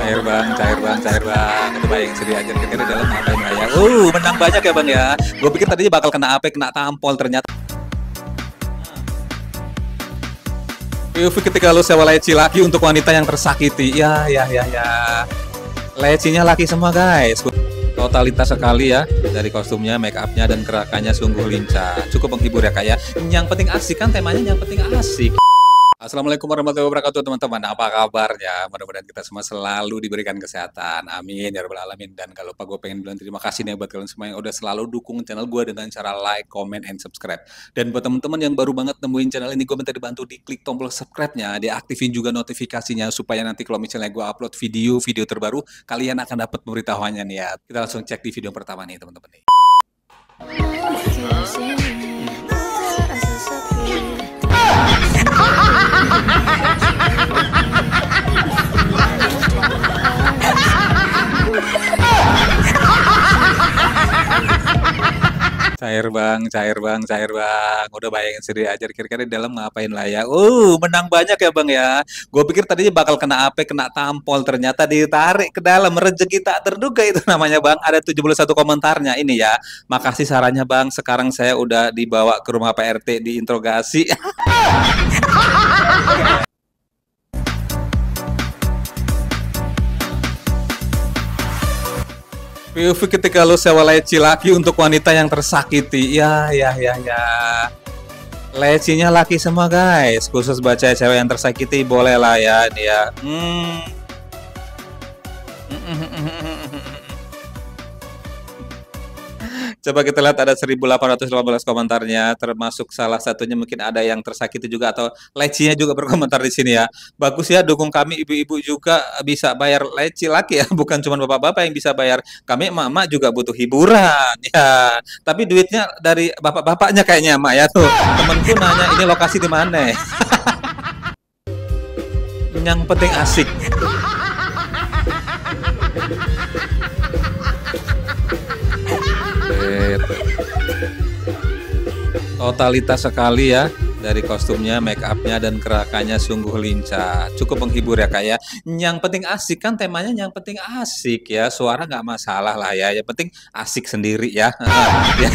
Cair bang, cair bang, cair bang. Itu bayang sedih aja kira-kira dalam apa ini ya. Menang banyak ya bang ya. Gue pikir tadinya bakal kena AP, kena tampol ternyata. POV ketika lu sewa leci laki untuk wanita yang tersakiti. Ya. Lecinya laki semua guys. Totalitas sekali ya, dari kostumnya, make upnya dan gerakannya sungguh lincah. Cukup menghibur ya kak ya. Yang penting asik kan temanya, yang penting asik. Assalamualaikum warahmatullahi wabarakatuh teman-teman. Apa kabarnya? Mudah-mudahan kita semua selalu diberikan kesehatan. Amin ya rabbal alamin. Dan kalau lupa gue pengen bilang terima kasih nih buat kalian semua yang udah selalu dukung channel gue dengan cara like, comment, and subscribe. Dan buat teman-teman yang baru banget nemuin channel ini, gue minta dibantu di klik tombol subscribe-nya, diaktifin juga notifikasinya supaya nanti kalau misalnya gue upload video terbaru, kalian akan dapat pemberitahuannya nih ya. Kita langsung cek di video pertama nih teman-teman nih. Cair bang, cair bang, cair bang. Udah bayangin sendiri aja kira-kira di dalam ngapain lah ya. Menang banyak ya bang ya. Gue pikir tadinya bakal kena AP, kena tampol. Ternyata ditarik ke dalam. Rezeki tak terduga itu namanya bang. Ada 71 komentarnya ini ya. Makasih sarannya bang. Sekarang saya udah dibawa ke rumah Pak RT diinterogasi. POV ketika lu sewa leci laki untuk wanita yang tersakiti. Ya. Lecinya laki semua guys. Khusus baca cewek yang tersakiti boleh lah ya dia. Coba kita lihat ada 1815 komentarnya, termasuk salah satunya mungkin ada yang tersakiti juga atau lecinya juga berkomentar di sini ya. Bagus ya, dukung kami ibu-ibu juga bisa bayar leci laki ya, bukan cuma bapak-bapak yang bisa bayar. Kami emak-emak juga butuh hiburan ya. Tapi duitnya dari bapak-bapaknya kayaknya emak ya tuh. Temenku nanya ini lokasi di mana? Yang penting asik. Totalitas sekali ya, dari kostumnya, make upnya dan gerakannya sungguh lincah. Cukup menghibur ya kak ya. Yang penting asik kan temanya, yang penting asik ya. Suara nggak masalah lah ya. Yang penting asik sendiri ya. Ya.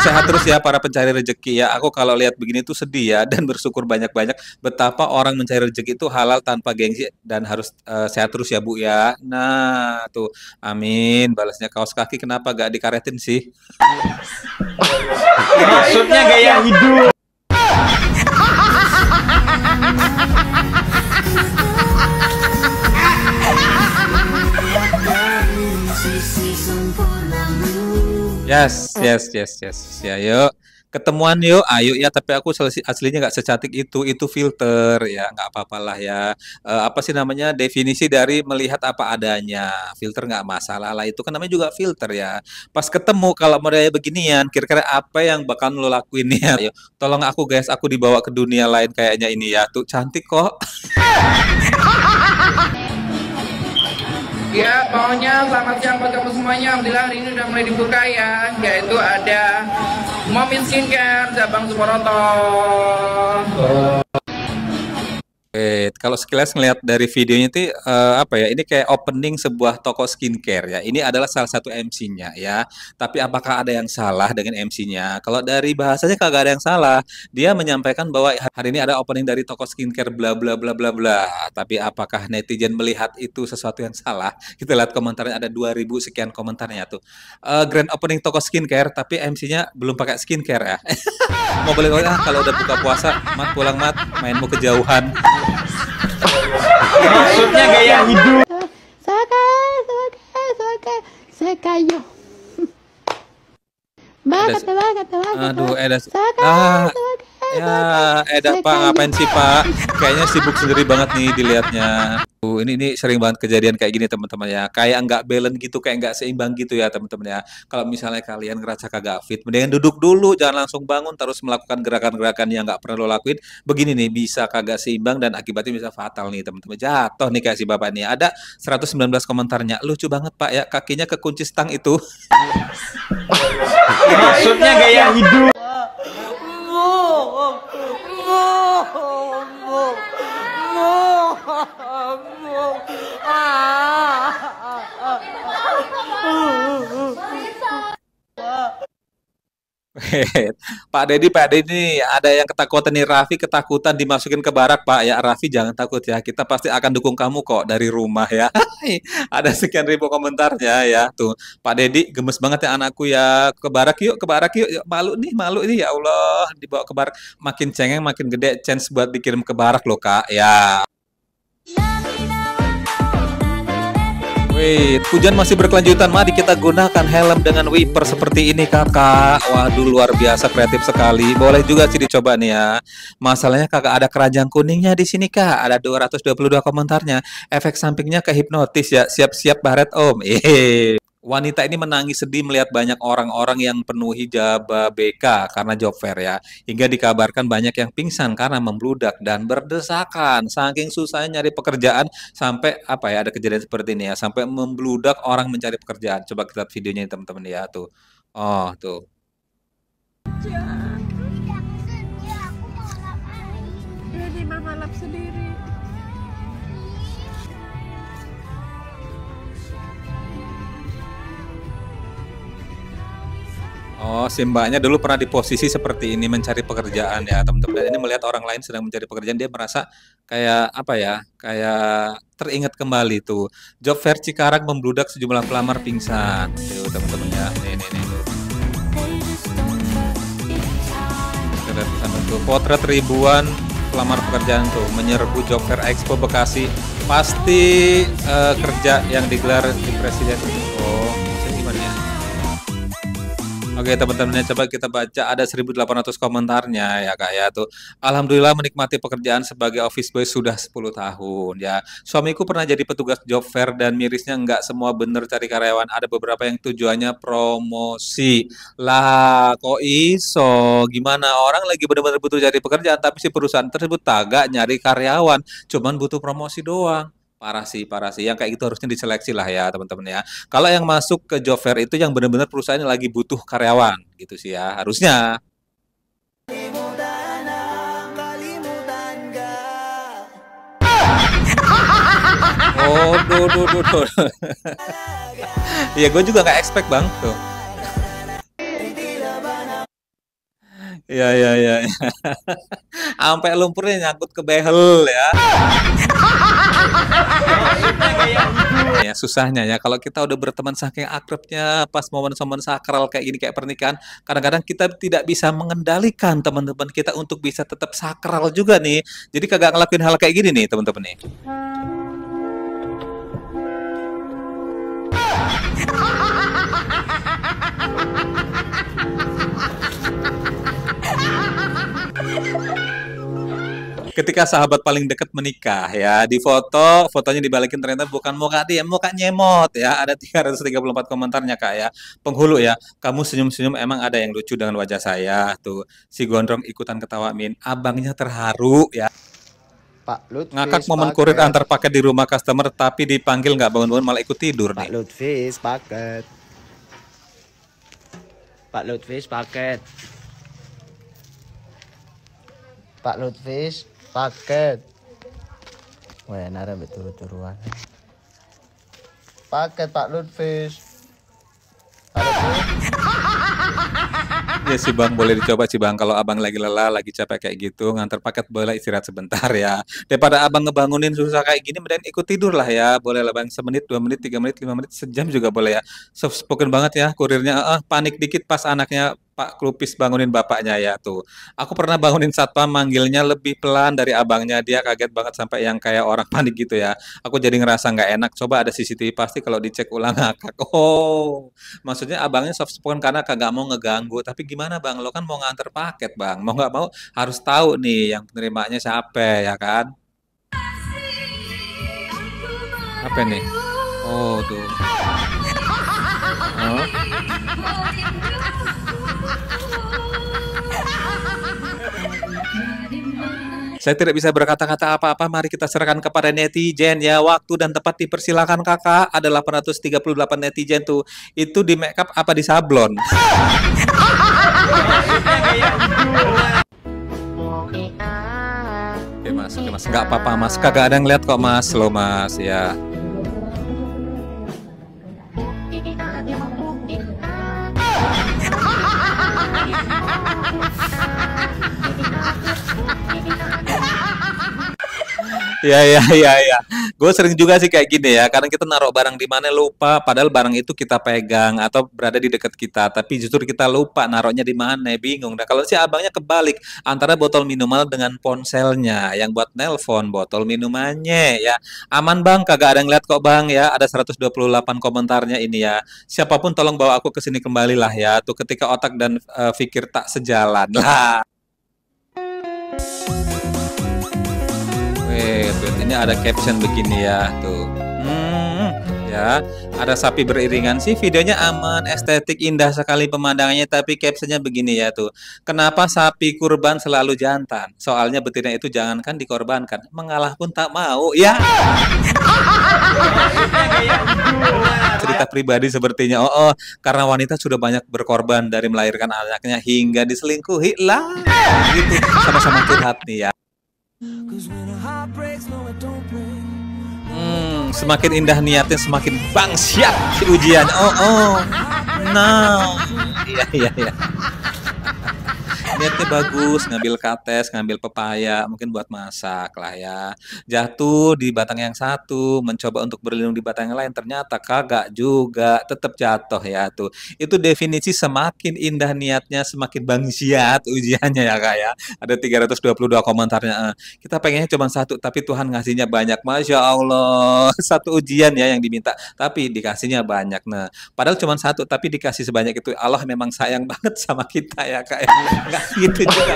Sehat terus ya para pencari rezeki ya. Aku kalau lihat begini tuh sedih ya dan bersyukur banyak-banyak betapa orang mencari rezeki itu halal tanpa gengsi dan harus sehat terus ya bu ya. Nah tuh amin. Balasnya kaos kaki kenapa gak dikaretin sih? Maksudnya gaya hidup. Yes. Ya, yuk. Ketemuan yuk, ayo ya. Tapi aku aslinya nggak secantik itu filter ya, nggak apa-apa lah ya. Apa sih namanya definisi dari melihat apa adanya. Filter nggak masalah lah, itu kan namanya juga filter ya. Pas ketemu kalau modalnya beginian, kira-kira apa yang bakal lo lakuin ya? Ayo, tolong aku guys, aku dibawa ke dunia lain kayaknya ini ya. Tuh cantik kok. Ya, pokoknya selamat siang buat kamu semuanya. Alhamdulillah hari ini udah mulai dibuka ya. Yaitu ada Momin Skincare cabang Sukoroto. Kalau sekilas ngelihat dari videonya itu apa ya? Ini kayak opening sebuah toko skincare ya. Ini adalah salah satu MC-nya ya. Tapi apakah ada yang salah dengan MC-nya? Kalau dari bahasanya kagak ada yang salah. Dia menyampaikan bahwa hari ini ada opening dari toko skincare bla bla bla bla bla. Tapi apakah netizen melihat itu sesuatu yang salah? Kita lihat komentarnya ada 2000 sekian komentarnya tuh. Grand opening toko skincare tapi MC-nya belum pakai skincare ya. Mau beli kalau udah buka puasa, mat pulang mat, mainmu kejauhan. Maksudnya gaya hidup. Se cayó. Bájate. Aduh, Pak ngapain sih Pak? Kayaknya sibuk sendiri banget nih dilihatnya. Ini sering banget kejadian kayak gini teman-teman ya. Kayak nggak balance gitu, kayak nggak seimbang gitu ya teman-teman ya. Kalau misalnya kalian ngerasa kagak fit, mendingan duduk dulu, jangan langsung bangun terus melakukan gerakan-gerakan yang nggak pernah lo lakuin. Begini nih bisa kagak seimbang dan akibatnya bisa fatal nih teman-teman. Jatuh nih kayak si bapak nih. Ada 119 komentarnya. Lucu banget Pak ya, kakinya kekunci stang itu. Maksudnya gaya hidup. Pak Dedi nih ada yang ketakutan nih, Raffi ketakutan dimasukin ke barak Pak ya. Raffi jangan takut ya, kita pasti akan dukung kamu kok dari rumah ya. Ada sekian ribu komentarnya ya tuh. Pak Dedi gemes banget ya anakku ya, ke barak yuk, malu nih ya Allah dibawa ke barak, makin cengeng makin gede chance buat dikirim ke barak loh Kak ya. Wih, hujan masih berkelanjutan. Mari kita gunakan helm dengan wiper seperti ini, kakak. Waduh, luar biasa kreatif sekali. Boleh juga sih dicoba nih ya. Masalahnya kakak ada keranjang kuningnya di sini, kak. Ada 222 komentarnya. Efek sampingnya kehipnotis ya. Siap-siap baret om. Wanita ini menangis sedih melihat banyak orang-orang yang penuhi Jababeka karena job fair ya. Hingga dikabarkan banyak yang pingsan karena membludak dan berdesakan. Saking susahnya nyari pekerjaan sampai apa ya, ada kejadian seperti ini ya. Sampai membludak orang mencari pekerjaan. Coba kita lihat videonya teman-teman ya tuh. Oh, tuh. Ini mama lap sendiri. Oh, si mbaknya dulu pernah di posisi seperti ini mencari pekerjaan ya teman-teman. Dan ini melihat orang lain sedang mencari pekerjaan, dia merasa kayak apa ya, kayak teringat kembali tuh. Job fair Cikarang membludak sejumlah pelamar pingsan. Tuh teman-teman ya, nih tuh. Kita lihat di sana tuh, potret ribuan pelamar pekerjaan tuh menyerbu Job Fair Expo Bekasi. Pasti kerja yang digelar di Presiden. Oh, gimana ya? Oke teman-teman, coba kita baca, ada 1.800 komentarnya ya kak ya tuh. Alhamdulillah menikmati pekerjaan sebagai office boy sudah 10 tahun ya. Suamiku pernah jadi petugas job fair dan mirisnya nggak semua bener cari karyawan. Ada beberapa yang tujuannya promosi. Lah kok iso? Gimana orang lagi bener-bener butuh cari pekerjaan tapi si perusahaan tersebut tagak nyari karyawan, cuman butuh promosi doang. Parah sih. Yang kayak gitu harusnya diseleksi lah ya teman-teman ya. Kalau yang masuk ke job fair itu yang benar-benar perusahaannya lagi butuh karyawan gitu sih ya harusnya. Oh, duh. Ya gue juga nggak expect bang tuh. Ya. Sampai lumpurnya nyangkut ke behel ya. Ya susahnya ya kalau kita udah berteman saking akrabnya pas momen-momen sakral kayak gini kayak pernikahan, kadang-kadang kita tidak bisa mengendalikan teman-teman kita untuk bisa tetap sakral juga nih. Jadi kagak ngelakuin hal kayak gini nih teman-teman nih. Ketika sahabat paling dekat menikah ya, di fotonya dibalikin ternyata bukan muka dia, muka nyemot ya. Ada 334 komentarnya kak ya. Penghulu ya, kamu senyum-senyum emang ada yang lucu dengan wajah saya tuh. Si gondrong ikutan ketawa min, abangnya terharu ya. Pak Lutfi Ngakak momen kurir antar paket di rumah customer tapi dipanggil nggak bangun-bangun malah ikut tidur Pak nih. Lutfi paket. Pak Lutfi paket. Pak Lutfi paket. Wah, nara betul-betulan. Paket Pak Lutfi. Pak Lutfi. Ya sih bang, boleh dicoba sih bang. Kalau abang lagi lelah, lagi capek kayak gitu, ngantar paket boleh istirahat sebentar ya. Daripada abang ngebangunin susah kayak gini, mending ikut tidur lah ya. Boleh lah bang, semenit, 2 menit, 3 menit, 5 menit, sejam juga boleh ya. Soft spoken banget ya kurirnya. Panik dikit pas anaknya Pak Klupis bangunin bapaknya ya tuh. Aku pernah bangunin satpam, manggilnya lebih pelan dari abangnya. Dia kaget banget sampai yang kayak orang panik gitu ya. Aku jadi ngerasa nggak enak. Coba ada CCTV pasti kalau dicek ulang ngakak. Oh, maksudnya abangnya soft spoken karena kagak mau ngeganggu. Tapi gimana bang? Lo kan mau nganter paket bang. Mau nggak mau harus tahu nih yang penerimanya siapa ya kan? Apa nih? Oh tuh. Oh. Saya tidak bisa berkata-kata apa-apa. Mari kita serahkan kepada netizen ya. Waktu dan tempat dipersilakan kakak. Ada 838 netizen tuh. Itu di make up apa di sablon? Oke mas. Nggak apa-apa mas. Kagak ada yang lihat kok mas. Lo mas ya. Ya. Gue sering juga sih kayak gini ya. Kadang kita naruh barang di mana lupa, padahal barang itu kita pegang atau berada di dekat kita, tapi justru kita lupa naruhnya di mana, bingung. Nah, kalau si abangnya kebalik antara botol minuman dengan ponselnya, yang buat nelpon botol minumannya ya. Aman bang, kagak ada yang lihat kok bang ya. Ada 128 komentarnya ini ya. Siapapun tolong bawa aku ke sini kembali lah ya. Tuh ketika otak dan pikir tak sejalan lah. Tuh, ini ada caption begini ya, tuh. Ya, ada sapi beriringan sih, videonya aman, estetik, indah sekali pemandangannya, tapi captionnya begini ya tuh. Kenapa sapi kurban selalu jantan? Soalnya betina itu jangankan dikorbankan, mengalah pun tak mau. Ya. Cerita pribadi sepertinya. Karena wanita sudah banyak berkorban dari melahirkan anaknya hingga diselingkuhi lah. Gitu, sama-sama curhat nih ya. Semakin indah niatnya semakin bangsiat si ujian. Nah, iya. Niatnya bagus, ngambil kates, ngambil pepaya, mungkin buat masak lah ya. Jatuh di batang yang satu, mencoba untuk berlindung di batang yang lain, ternyata kagak juga, tetap jatuh ya tuh. Itu definisi semakin indah niatnya, semakin bangsiat ujiannya ya kak ya. Ada 322 komentarnya. Kita pengennya cuma satu, tapi Tuhan ngasihnya banyak. Masya Allah, satu ujian ya yang diminta, tapi dikasihnya banyak. Nah, padahal cuma satu, tapi dikasih sebanyak itu. Allah memang sayang banget sama kita ya kak ya. Gitu juga.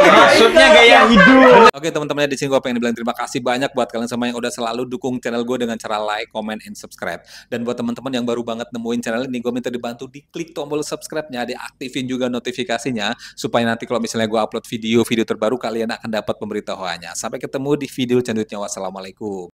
Maksudnya gaya hidup. Oke teman-teman, di sini gue pengen bilang terima kasih banyak buat kalian semua yang udah selalu dukung channel gue dengan cara like, comment, and subscribe. Dan buat teman-teman yang baru banget nemuin channel ini, gue minta dibantu diklik tombol subscribe-nya, diaktifin juga notifikasinya supaya nanti kalau misalnya gue upload video terbaru kalian akan dapat pemberitahuannya. Sampai ketemu di video selanjutnya. Wassalamualaikum.